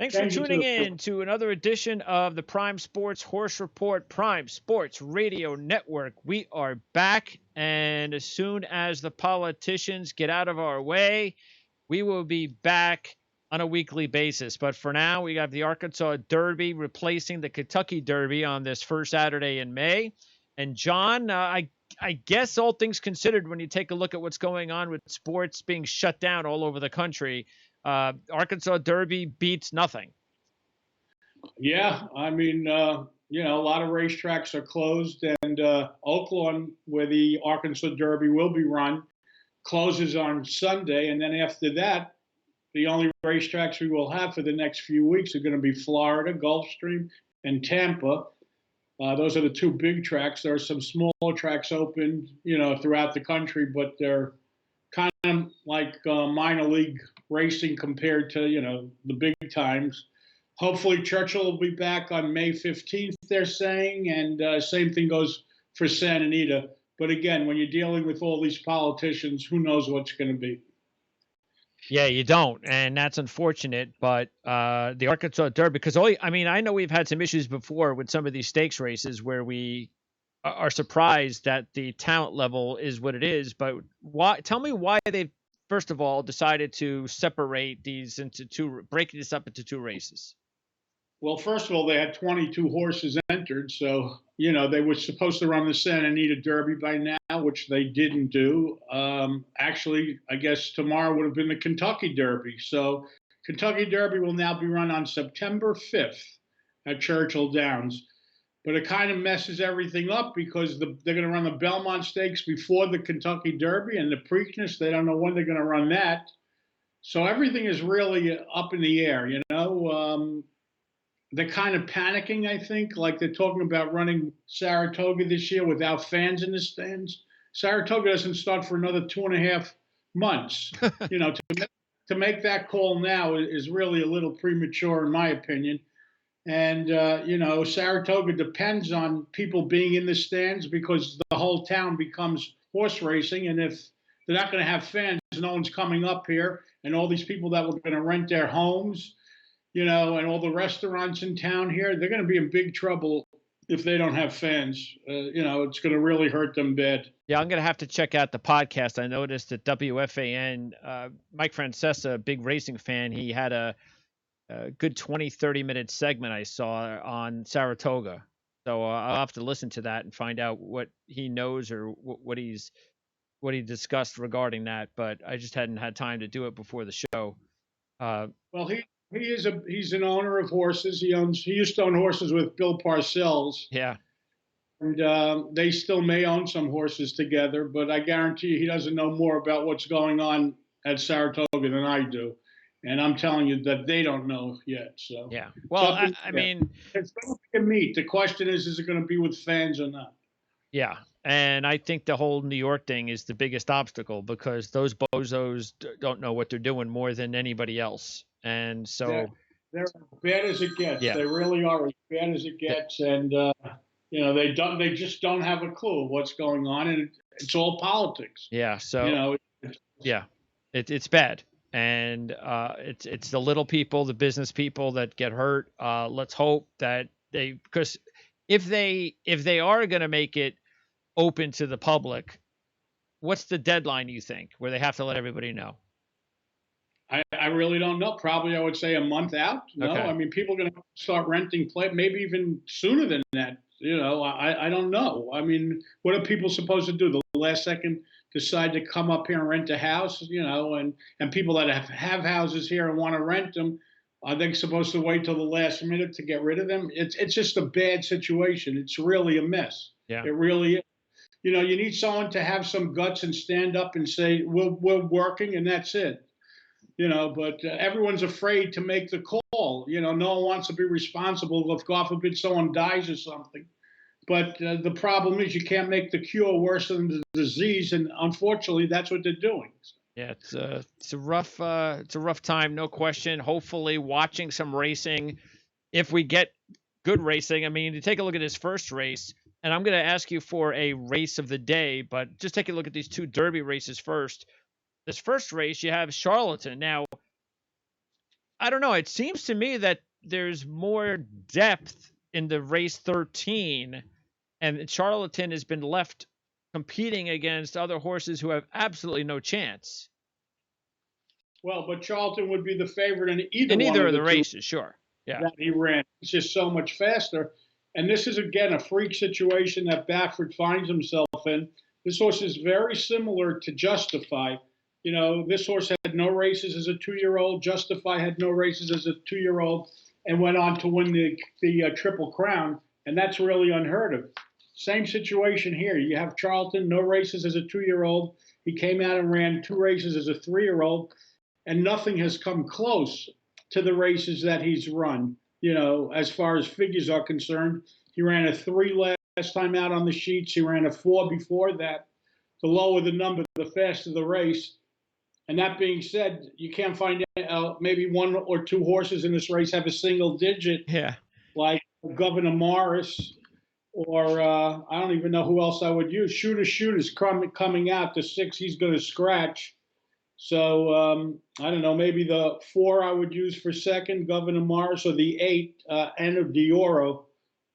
Thanks for Thank you, tuning too. in to another edition of the Prime Sports Horse Report, Prime Sports Radio Network. We are back, and as soon as the politicians get out of our way, we will be back on a weekly basis. But for now, we have the Arkansas Derby replacing the Kentucky Derby on this first Saturday in May. And John, I guess all things considered, when you take a look at what's going on with sports being shut down all over the country, Arkansas Derby beats nothing. Yeah, I mean, a lot of racetracks are closed, and Oakland, where the Arkansas Derby will be run, closes on Sunday, and then after that, the only racetracks we will have for the next few weeks are going to be Florida, Gulfstream, and Tampa. Those are the two big tracks. There are some smaller tracks open, throughout the country, but they're kind of like minor league racing compared to, the big times. Hopefully Churchill will be back on May 15th, they're saying, and same thing goes for Santa Anita. But again, when you're dealing with all these politicians, who knows what's going to be. Yeah, you don't, and that's unfortunate. But the Arkansas Derby, because I know we've had some issues before with some of these stakes races where we are surprised that the talent level is what it is. But why? Tell me why they've first of all decided to separate these into two, breaking this up into two races. Well, first of all, they had 22 horses entered, so they were supposed to run the Santa Anita Derby by now, which they didn't do. Actually, I guess tomorrow would have been the Kentucky Derby. So Kentucky Derby will now be run on September 5th at Churchill Downs. But it kind of messes everything up because they're going to run the Belmont Stakes before the Kentucky Derby, and the Preakness, they don't know when they're going to run that. So everything is really up in the air, They're kind of panicking, I think, like they're talking about running Saratoga this year without fans in the stands. Saratoga doesn't start for another 2.5 months. To make that call now is really a little premature, in my opinion. And, Saratoga depends on people being in the stands because the whole town becomes horse racing. And if they're not going to have fans, no one's coming up here. And all these people that were going to rent their homes, and all the restaurants in town here, they're going to be in big trouble if they don't have fans. It's going to really hurt them bad. Yeah, I'm going to have to check out the podcast. I noticed that WFAN, Mike Francesa, a big racing fan, he had a good 20, 30-minute segment I saw on Saratoga. So I'll have to listen to that and find out what he knows or what he discussed regarding that. But I just hadn't had time to do it before the show. Well, he's an owner of horses. He used to own horses with Bill Parcells. Yeah. And they still may own some horses together, but I guarantee you he doesn't know more about what's going on at Saratoga than I do. And I'm telling you that they don't know yet. So yeah. Well, I mean, it's going to be a meet. The question is it going to be with fans or not? Yeah. And I think the whole New York thing is the biggest obstacle because those bozos don't know what they're doing more than anybody else. And so they're as bad as it gets. Yeah. They really are as bad as it gets. And, they just don't have a clue of what's going on. And it's all politics. Yeah. So, yeah, it's bad. And it's the little people, the business people that get hurt. Let's hope that because if they are going to make it open to the public, what's the deadline, you think, where they have to let everybody know? I really don't know. Probably I would say a month out. No, okay. I mean, people are going to start renting maybe even sooner than that. I don't know. I mean, what are people supposed to do? The last second decide to come up here and rent a house, and people that have houses here and want to rent them, are they supposed to wait till the last minute to get rid of them? It's just a bad situation. It's really a mess. Yeah. It really is. You need someone to have some guts and stand up and say, we're working, and that's it. But everyone's afraid to make the call. No one wants to be responsible if, God forbid, someone dies or something. But the problem is you can't make the cure worse than the disease, and unfortunately, that's what they're doing. Yeah, it's a rough time, no question. Hopefully, watching some racing, if we get good racing. I mean, you take a look at this first race, and I'm going to ask you for a race of the day, but just take a look at these two Derby races first. This first race, you have Charlatan. Now, I don't know. It seems to me that there's more depth in the race 13, and Charlatan has been left competing against other horses who have absolutely no chance. Well, but Charlton would be the favorite in either In one either of of the the two races, sure. Yeah. that he ran. It's just so much faster. And this is, again, a freak situation that Baffert finds himself in. This horse is very similar to Justify. You know, this horse had no races as a 2-year-old. Justify had no races as a 2-year-old and went on to win the Triple Crown. And that's really unheard of. Same situation here. You have Charlton, no races as a 2-year-old. He came out and ran 2 races as a 3-year-old, and nothing has come close to the races that he's run. You know, as far as figures are concerned, he ran a 3 last time out on the sheets. He ran a 4 before that. The lower the number, the faster the race. And that being said, you can't find maybe 1 or 2 horses in this race have a single digit, Yeah. like Governor Morris, or I don't even know who else I would use. Shooter's coming out. The 6 he's going to scratch. So I don't know, maybe the 4 I would use for second, Governor Morris, or the 8, Anna Dioro.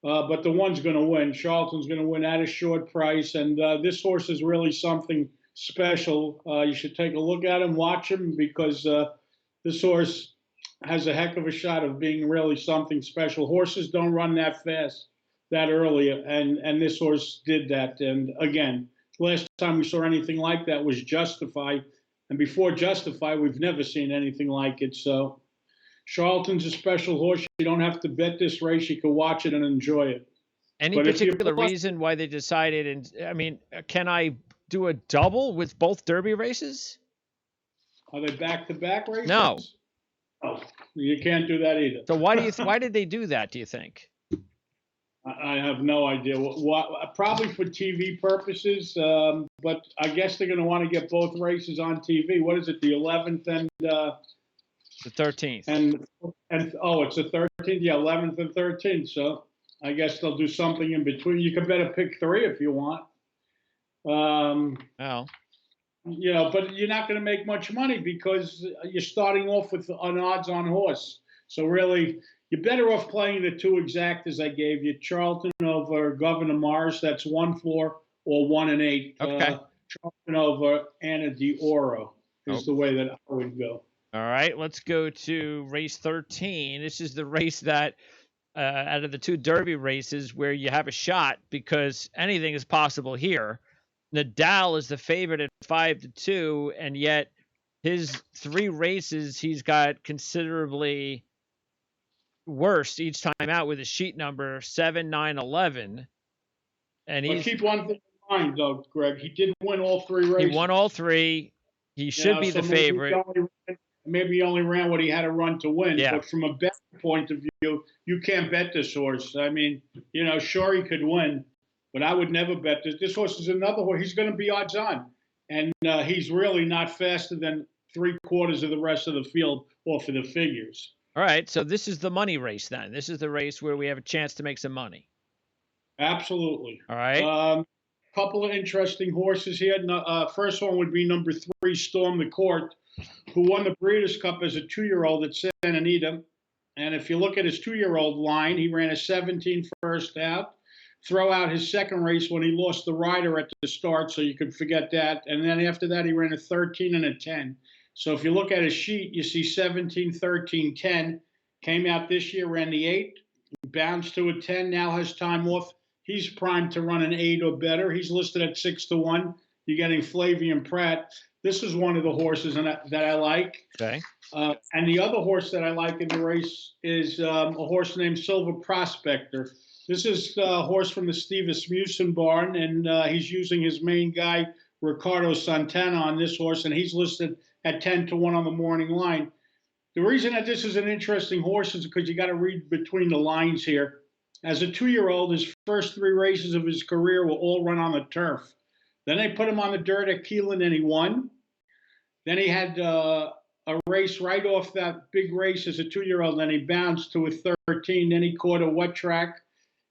But the 1's going to win. Charlton's going to win at a short price. And this horse is really something special. You should take a look at him, watch him, because this horse has a heck of a shot of being really something special. Horses don't run that fast, that early, and this horse did that. And again, last time we saw anything like that was Justify. And before Justify, we've never seen anything like it. So Charlton's a special horse. You don't have to bet this race. You can watch it and enjoy it. Any But particular reason why they decided? And I mean, can I do a double with both Derby races? Are they back-to-back races? No. Oh, you can't do that either. So why did they do that, do you think? I have no idea. Probably for TV purposes, but I guess they're going to want to get both races on TV. What is it, the 11th and the 13th? And it's the 13th, yeah, 11th and 13th. So I guess they'll do something in between. You can better pick 3 if you want. Oh. You know, but you're not going to make much money because you're starting off with an odds-on horse. So really, you're better off playing the 2 exactas I gave you. Charlton over Governor Morris, that's 1-4 or 1 and 8. Okay. Charlton over Anna Dioro is the way that I would go. All right, let's go to race 13. This is the race that out of the 2 Derby races where you have a shot because anything is possible here. Nadal is the favorite at 5-2, and yet his 3 races he's got considerably worse each time out with a sheet number 7, 9, 11. And but keep one thing in mind, though, Greg. He didn't win all 3 races. He won all 3. He should be the favorite. Maybe he only ran what he had to run to win. Yeah. But from a betting point of view, you can't bet this horse. I mean, you know, sure he could win, but I would never bet this. This horse is another horse. He's going to be odds on. And he's really not faster than 3/4 of the rest of the field off of the figures. All right, so this is the money race then. This is the race where we have a chance to make some money. Absolutely. All right. Couple of interesting horses here. First one would be number 3, Storm the Court, who won the Breeders' Cup as a 2-year-old at Santa Anita. And if you look at his 2-year-old line, he ran a 17 first out. Throw out his second race when he lost the rider at the start, so you could forget that. And then after that, he ran a 13 and a 10. So if you look at his sheet, you see 17, 13, 10. Came out this year, ran the 8, bounced to a 10, now has time off. He's primed to run an 8 or better. He's listed at 6-1. You're getting Flavian Pratt. This is one of the horses that I like. Okay. And the other horse that I like in the race is a horse named Silver Prospector. This is a horse from the Steve Asmussen barn, and he's using his main guy, Ricardo Santana, on this horse, and he's listed at 10-1 on the morning line. The reason that this is an interesting horse is because you got to read between the lines here. As a 2-year-old, his first 3 races of his career were all run on the turf. Then they put him on the dirt at Keelan, and he won. Then he had a race right off that big race as a 2-year-old, and he bounced to a 13. Then he caught a wet track.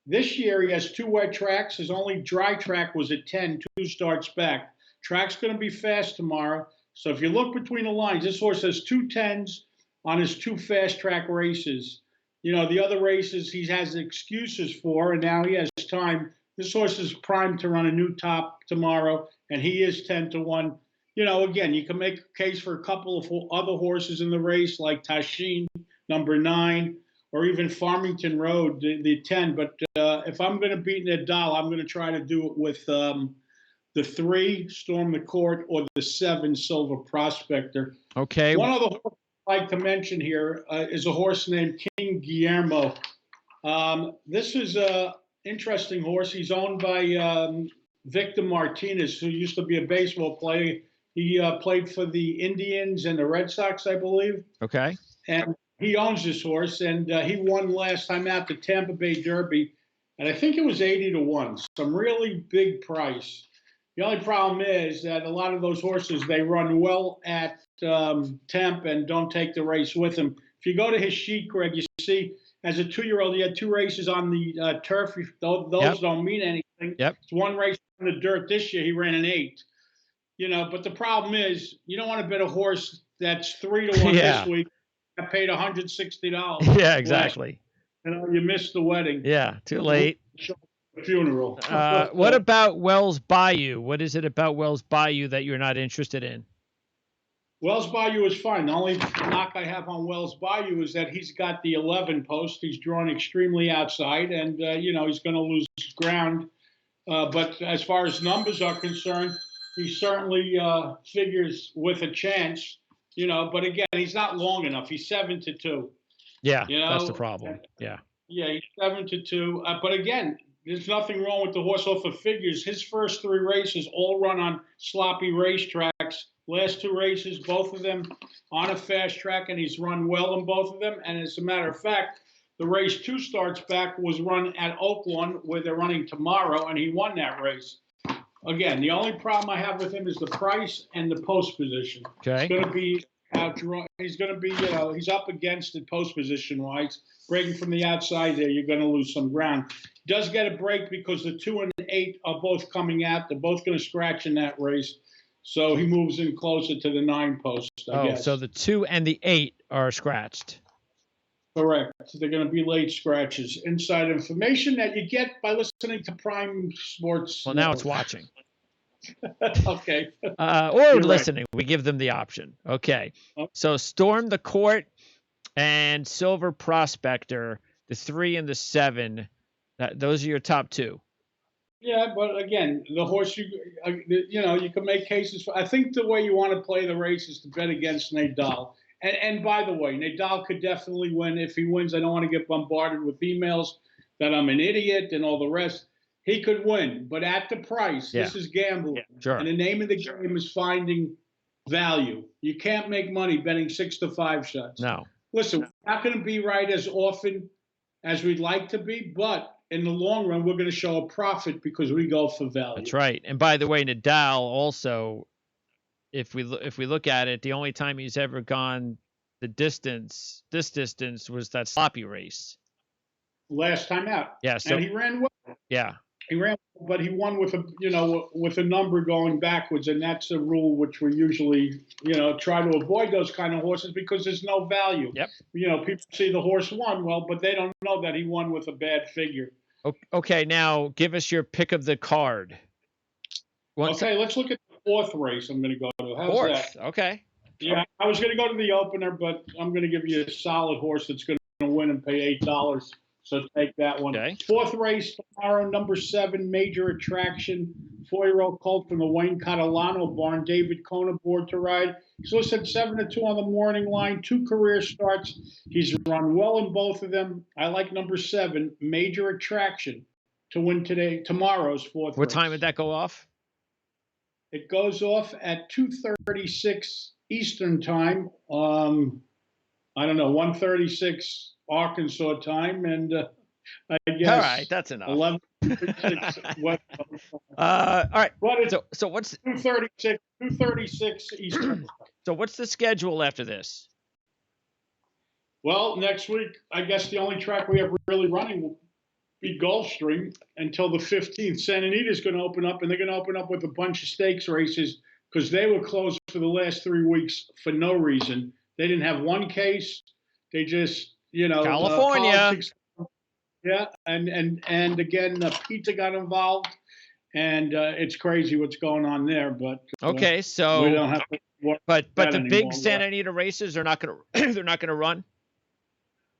This year, he has 2 wet tracks. His only dry track was at 10, 2 starts back. Track's going to be fast tomorrow. So if you look between the lines, this horse has 2 10s, on his 2 fast track races. The other races he has excuses for, and now he has time. This horse is primed to run a new top tomorrow, and he is 10-1. Again, you can make a case for a couple of other horses in the race, like Tashin, number 9, or even Farmington Road, the 10. But if I'm going to beat Nadal, I'm going to try to do it with the 3, Storm the Court, or the 7, Silver Prospector. Okay. One other horse I'd like to mention here is a horse named King Guillermo. This is a interesting horse. He's owned by Victor Martinez, who used to be a baseball player. He played for the Indians and the Red Sox, I believe. Okay. And he owns this horse, and he won last time out the Tampa Bay Derby, and I think it was 80-1, some really big price. The only problem is that a lot of those horses, they run well at Tampa and don't take the race with them. If you go to his sheet, Greg, you see as a 2-year-old, he had 2 races on the turf. Those don't mean anything. Yep. It's 1 race on the dirt. This year, he ran an 8. But the problem is, you don't want to bet a horse that's 3-1 this week. I paid $160. Yeah, exactly. You missed the wedding. Yeah, too late. Funeral. What about Wells Bayou? What is it about Wells Bayou that you're not interested in? Wells Bayou is fine. The only knock I have on Wells Bayou is that he's got the 11 post. He's drawn extremely outside, and he's going to lose ground. But as far as numbers are concerned, he certainly figures with a chance. But again, he's not long enough. He's 7-2. Yeah, that's the problem. Yeah. Yeah, he's 7-2. But again, there's nothing wrong with the horse off of figures. His first 3 races all run on sloppy racetracks. Last 2 races, both of them on a fast track, and he's run well in both of them. And as a matter of fact, the race 2 starts back was run at Oaklawn, where they're running tomorrow, and he won that race. Again, the only problem I have with him is the price and the post position. Okay. He's going to be outdrawn. He's going to be, he's up against it post position wise. Breaking from the outside there, you're going to lose some ground. He does get a break because the 2 and 8 are both coming out. They're both going to scratch in that race. So he moves in closer to the 9 post, I guess. So the 2 and the 8 are scratched. Correct. They're going to be late scratches. Inside information that you get by listening to Prime Sports. Well, now it's watching. Okay. Or listening. Right. We give them the option. Okay. So Storm the Court and Silver Prospector, the 3 and the 7. Those are your top 2. Yeah, but again, the horse, you can make cases for. I think the way you want to play the race is to bet against Nadal. And by the way, Nadal could definitely win. If he wins, I don't want to get bombarded with emails that I'm an idiot and all the rest. He could win, but at the price, this is gambling. Yeah, sure. And the name of the game is finding value. You can't make money betting 6 to 5 shots. No. Listen, we're not going to be right as often as we'd like to be, but in the long run, we're going to show a profit because we go for value. That's right. And by the way, Nadal also, if we look at it, the only time he's ever gone this distance was that sloppy race. Last time out. Yeah. So, and he ran well. Yeah. He ran, but he won with a number going backwards, and that's a rule which we usually, try to avoid those kind of horses because there's no value. Yep. People see the horse won well, but they don't know that he won with a bad figure. Okay, now give us your pick of the card. Let's look at the 4th race I'm going to go to. How's 4th? that? Okay. Yeah, I was going to go to the opener, but I'm going to give you a solid horse that's going to win and pay $8. So take that one. Okay. 4th race tomorrow, number 7, Major Attraction, 4-year-old colt from the Wayne Catalano barn. David Kona aboard to ride. He's listed 7-2 on the morning line, 2 career starts. He's run well in both of them. I like number 7, Major Attraction, to win tomorrow's 4th race. What time would that go off? It goes off at 2:36 Eastern time. I don't know, 1:36 Arkansas time, and I guess. All right, that's enough. 11:36 all right. So what's 2:36 Eastern? So what's the schedule after this? Well, next week, I guess the only track we have really running will be Gulfstream until the 15th. Santa Anita's going to open up, and they're going to open up with a bunch of stakes races because they were closed for the last 3 weeks for no reason. They didn't have one case. They just, California. politics. Yeah, and again, PETA got involved, and it's crazy what's going on there. But okay, we so don't have to worry but about the that big anymore. Santa Anita races are not going to they're not going to run.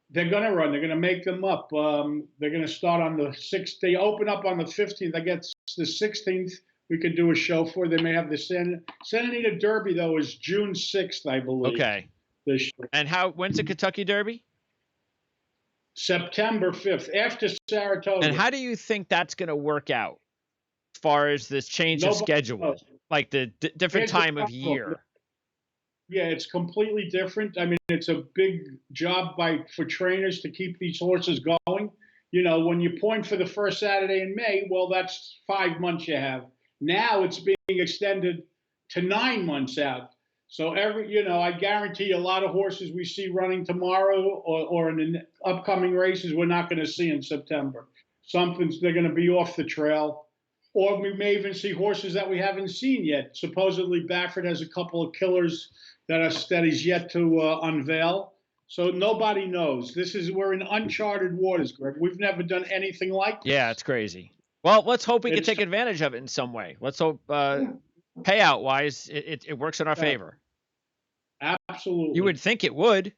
They're going to run. They're going to make them up. They're going to start on the 6th. They open up on the 15th. I guess the 16th we could do a show for. They may have the Santa Anita Derby, though, is June 6th, I believe. Okay. This year. And when's the Kentucky Derby? September 5th, after Saratoga. And how do you think that's going to work out as far as this change of schedule, like the different time of year? Yeah, it's completely different. I mean, it's a big job for trainers to keep these horses going. When you point for the first Saturday in May, well, that's 5 months you have. Now it's being extended to 9 months out. So I guarantee a lot of horses we see running tomorrow or in the upcoming races, we're not going to see in September. They're going to be off the trail. Or we may even see horses that we haven't seen yet. Supposedly, Baffert has a couple of killers that he's yet to unveil. So nobody knows. We're in uncharted waters, Greg. We've never done anything like this. Yeah, it's crazy. Well, let's hope we can take advantage of it in some way. Let's hope payout wise it works in our favor. Absolutely. You would think it would.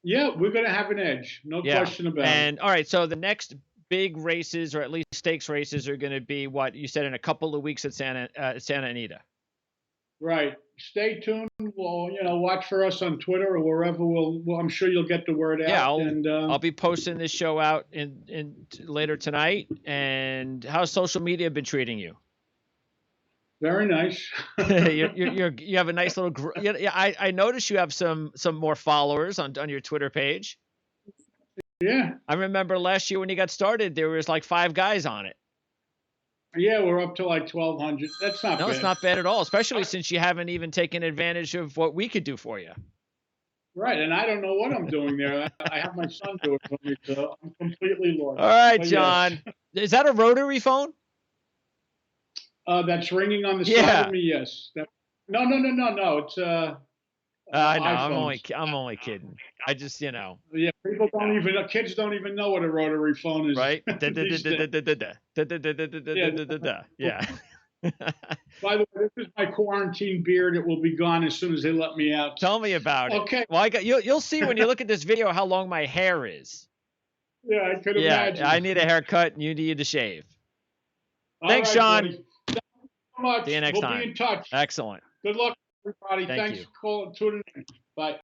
Yeah, we're going to have an edge. No question about it. And all right, so the next big races, or at least stakes races, are going to be what you said in a couple of weeks at Santa Anita. Right. Stay tuned. Well, watch for us on Twitter or wherever. I'm sure you'll get the word out. Yeah, I'll be posting this show out in later tonight. And how's social media been treating you? Very nice. You have a nice little. Yeah, I noticed you have some more followers on your Twitter page. Yeah. I remember last year when you got started, there was like 5 guys on it. Yeah, we're up to like 1,200. That's not bad. No, it's not bad at all, especially since you haven't even taken advantage of what we could do for you. Right, and I don't know what I'm doing there. I have my son do it for me, so I'm completely lost. All right, John. Yes. Is that a rotary phone? That's ringing on the side of me, yes. No. It's I know. I'm only kidding. I just, Yeah, kids don't even know what a rotary phone is. Right? Yeah. By the way, this is my quarantine beard. It will be gone as soon as they let me out. Tell me about it. Okay. Well, you'll see when you look at this video how long my hair is. Yeah, I could imagine. I need a haircut and you need to shave. Thanks, Sean. Thank you so much. See you next time. We'll be in touch. Excellent. Good luck, everybody. Thank Thanks you. for tuning in. Bye.